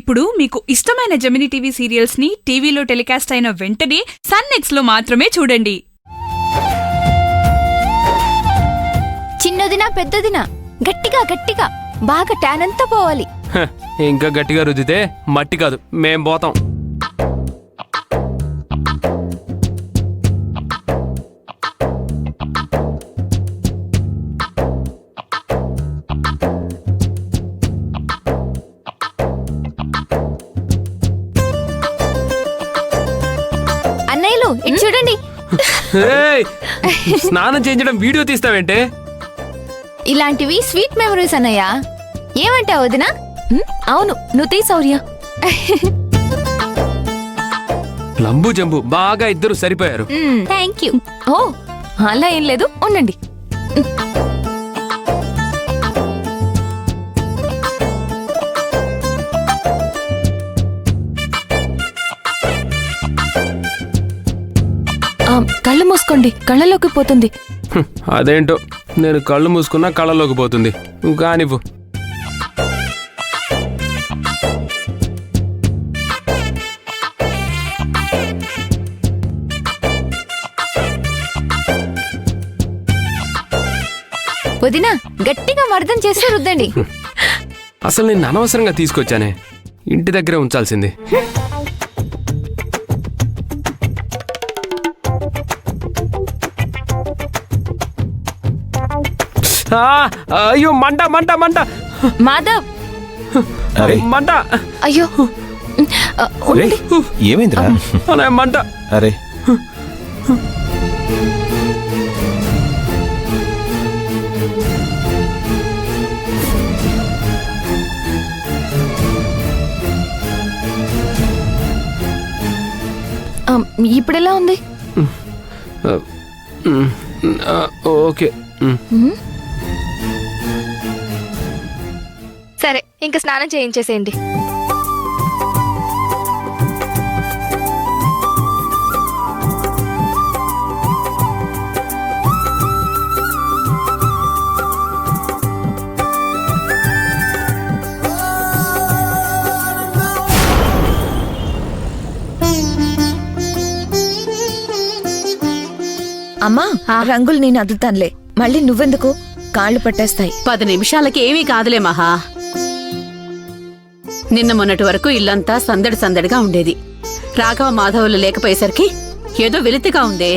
ఇప్పుడు మీకు ఇష్టమైన జెమినీ టీవీ సీరియల్స్ ని టీవీలో టెలికాస్ట్ అయిన వెంటనే సన్ నెక్స్ట్ లో మాత్రమే చూడండి. చిన్నదినా పెద్దదినా గట్టిగా గట్టిగా బాగా ట్యాన్ అంతా పోవాలి. ఇంకా గట్టిగా రుద్దితే మట్టి కాదు మేం పోతాం. అన్నయ్యలు ఇటు చూడండి. స్నానం చేయించడం వీడియో తీస్తావేంటే? ఇలాంటివి స్వీట్ మెమరీస్ అన్నయ్య. ఏమంటావు వదినా? అవును నువ్వు తీ శౌర్య. లంబు జంబు బాగా ఇద్దరు సరిపోయారు. Thank you. ఓ అలా ఏం లేదు, ఉండండి. కళ్ళు మూసుకోండి, కళ్ళలోకి పోతుంది. అదేంటో నేను కళ్ళు మూసుకున్నా కళ్ళలోకి పోతుంది. నువ్వు కానివ్వు. వదినా గట్టిగా మర్దం చేసి రుద్దండి. అసలు నేను అనవసరంగా తీసుకొచ్చానే, ఇంటి దగ్గరే ఉంచాల్సింది. అయ్యో మంట మంట మంట. మాధవ్ మంట. అయ్యో ఏమైందిరా? మంట. అరే ఇప్పుడెలా ఉంది? ఓకే. సరే ఇంకా స్నానం చేయించేసేయండి. అమ్మా రంగులు నేను అద్దుతానులే, మళ్ళీ నువ్వెందుకు? కాళ్ళు పట్టేస్తాయి. 10 నిమిషాలకి ఏమీ కాదులే మహా. నిన్న మొన్నటి వరకు ఇల్లంతా సందడి సందడిగా ఉండేది. రాఘవ మాధవులు లేకపోయేసరికి ఏదో వెలితిగా ఉందే.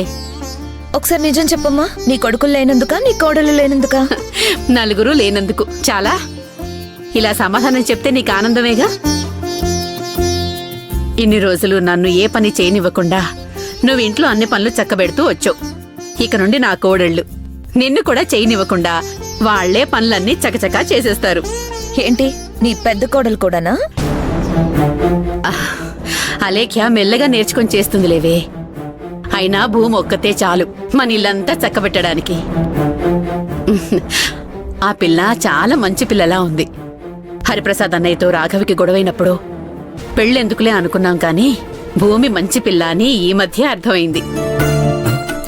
ఒకసారి నిజం చెప్పమ్మా, నీ కొడుకులు లేనందుక నీ కోడలు లేనందుక? నలుగురు లేనందుకు. చాలా ఇలా సమాధానం చెప్తే నీకు ఆనందమేగా. ఇన్ని రోజులు నన్ను ఏ పని చేయనివ్వకుండా నువ్వు ఇంట్లో అన్ని పనులు చక్కబెడుతూ వచ్చావు. ఇక నుండి నా కోడళ్ళు నిన్ను కూడా చేయనివ్వకుండా వాళ్లే పనులన్నీ చకచకా చేసేస్తారు. ఏంటి నీ పెద్ద కోడలు కూడానా? అలేఖ్య మెల్లగా నేర్చుకొని చేస్తుంది లేవే. అయినా భూమి ఒక్కతే చాలు మన ఇల్లంతా చక్కబెట్టడానికి. ఆ పిల్ల చాలా మంచి పిల్లలా ఉంది. హరిప్రసాద్ అన్నయ్యతో రాఘవికి గొడవైనప్పుడు పెళ్ళెందుకులే అనుకున్నాం కానీ భూమి మంచి పిల్ల అని ఈ మధ్య అర్థమైంది.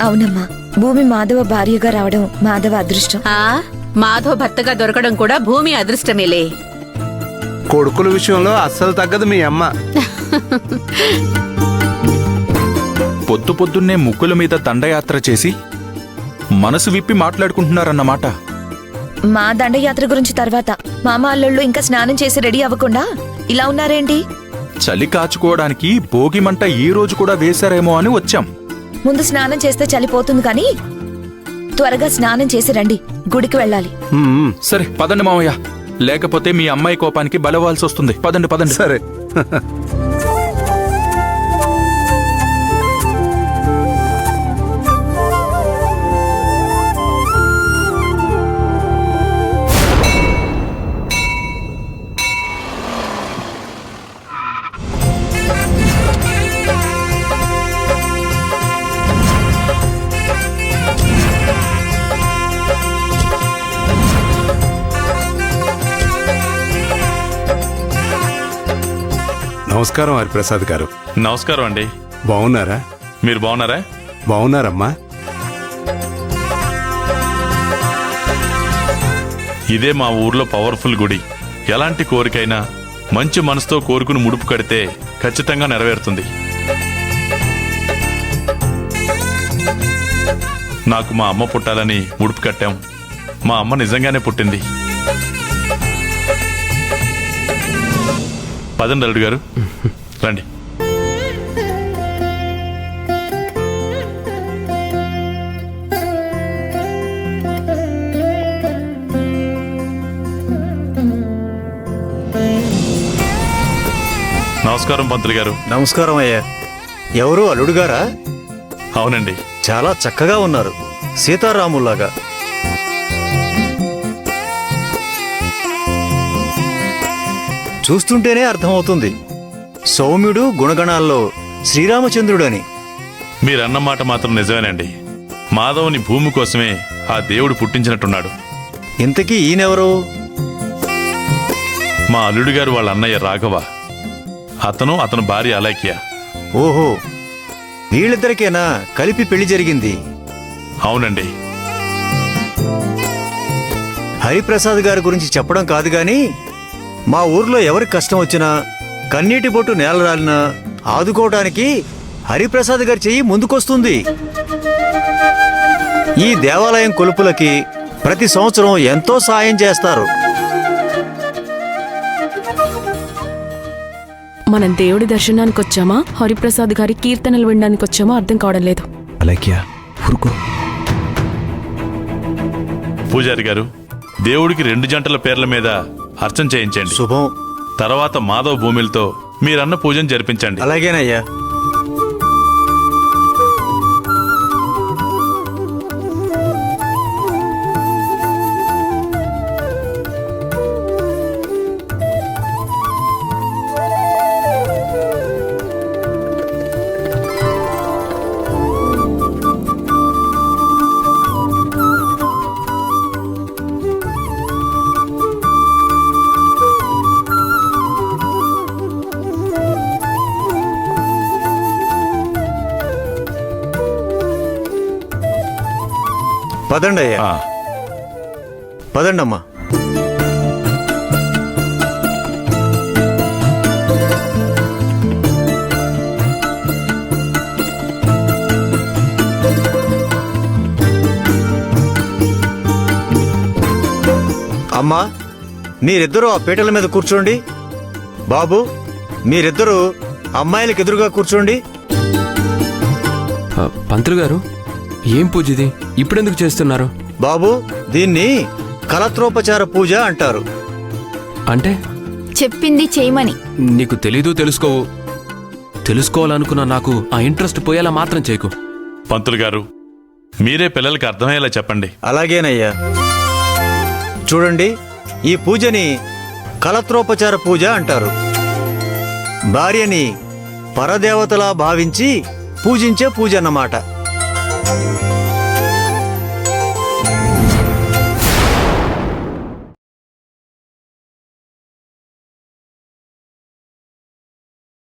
అవునమ్మా, భూమి మాధవ భార్యగా రావడం మాధవ అదృష్టం. మాధవ భర్తగా దొరకడం కూడా భూమి అదృష్టమేలే. కొడుకుల విషయంలో అస్సలు తగ్గదు మీ అమ్మ. పొద్దు పొద్దున్నే ముగ్గుల మీద దండయాత్ర చేసి మనసు విప్పి మాట్లాడుకుంటున్నారన్నమాట. మా దండయాత్ర గురించి తర్వాత మామ అల్లుళ్ళు ఇంకా స్నానం చేసి రెడీ అవ్వకుండా ఇలా ఉన్నారేంటి? చలి కాచుకోవడానికి భోగిమంట ఈ రోజు కూడా వేశారేమో అని వచ్చాం. ముందు స్నానం చేస్తే చలిపోతుంది కానీ త్వరగా స్నానం చేసి రండి, గుడికి వెళ్ళాలి. సరే పదండి మామయ్య, లేకపోతే మీ అమ్మాయి కోపానికి బలవాల్సి వస్తుంది. పదండి పదండి. సరే. నమస్కారం హరిప్రసాద్ గారు. నమస్కారం అండి. బాగున్నారా? మీరు బాగున్నారా? బాగున్నారమ్మా. ఇదే మా ఊర్లో పవర్ఫుల్ గుడి. ఎలాంటి కోరికైనా మంచి మనసుతో కోరుకుని ముడుపు కడితే ఖచ్చితంగా నెరవేరుతుంది. నాకు మా అమ్మ పుట్టాలని ముడుపు కట్టాం. మా అమ్మ నిజంగానే పుట్టింది. పదండి అల్లుడు గారు, రండి. నమస్కారం పంతులు గారు. నమస్కారం అయ్యా. ఎవరు అల్లుడు గారా? అవునండి. చాలా చక్కగా ఉన్నారు, సీతారాముల్లాగా. చూస్తుంటేనే అర్థమవుతుంది, సౌమ్యుడు, గుణగణాల్లో శ్రీరామచంద్రుడని. మీరన్న మాట మాత్రం నిజమేనండి. మాధవుని భూమి కోసమే ఆ దేవుడు పుట్టించినట్టున్నాడు. ఇంతకీ ఈయనెవరు? మా అల్లుడు గారు వాళ్ళ అన్నయ్య రాఘవ. అతను భార్య అలేఖ్య. ఓహో, వీళ్ళిద్దరికేనా కలిపి పెళ్లి జరిగింది? అవునండి. హరిప్రసాద్ గారి గురించి చెప్పడం కాదు గాని, మా ఊర్లో ఎవరికి కష్టం వచ్చినా, కన్నీటి బొట్టు నేల రాలినా ఆదుకోవడానికి హరిప్రసాద్ గారి చెయ్యి ముందుకొస్తుంది. ఈ దేవాలయం కొలుపులకి ప్రతి సంవత్సరం ఎంతో సాయం చేస్తారు. మనం దేవుడి దర్శనానికి వచ్చామా, హరిప్రసాద్ గారి కీర్తనలు వినడానికి వచ్చామా అర్థం కావడం లేదు. పూజారి గారు, దేవుడికి 2 జంటల పేర్ల మీద అర్చన చేయించండి. శుభం. తర్వాత మాధవ్ భూమిలతో మీరన్న పూజను జరిపించండి. అలాగేనయ్యా. పదండి అయ్యా, ఆ, పదండమ్మా. అమ్మా, మీరిద్దరూ ఆ పీటల మీద కూర్చోండి. బాబు, మీరిద్దరూ అమ్మాయిలకు ఎదురుగా కూర్చోండి. పంతులు గారు, ఏం పూజ ఇది? ఇప్పుడెందుకు చేస్తున్నారు? బాబు, దీన్ని కలత్రోపచార పూజ అంటారు. అంటే చెప్పింది చేయమని. నీకు తెలీదు, తెలుసుకోవు. తెలుసుకోవాలనుకున్న నాకు ఆ ఇంట్రెస్ట్ పోయేలా మాత్రం చేయకు. పంతులు గారు, మీరే పిల్లలకి అర్థమయ్యేలా చెప్పండి. అలాగేనయ్యా. చూడండి, ఈ పూజని కలత్రోపచార పూజ అంటారు. భార్యని పరదేవతలా భావించి పూజించే పూజ అన్నమాట.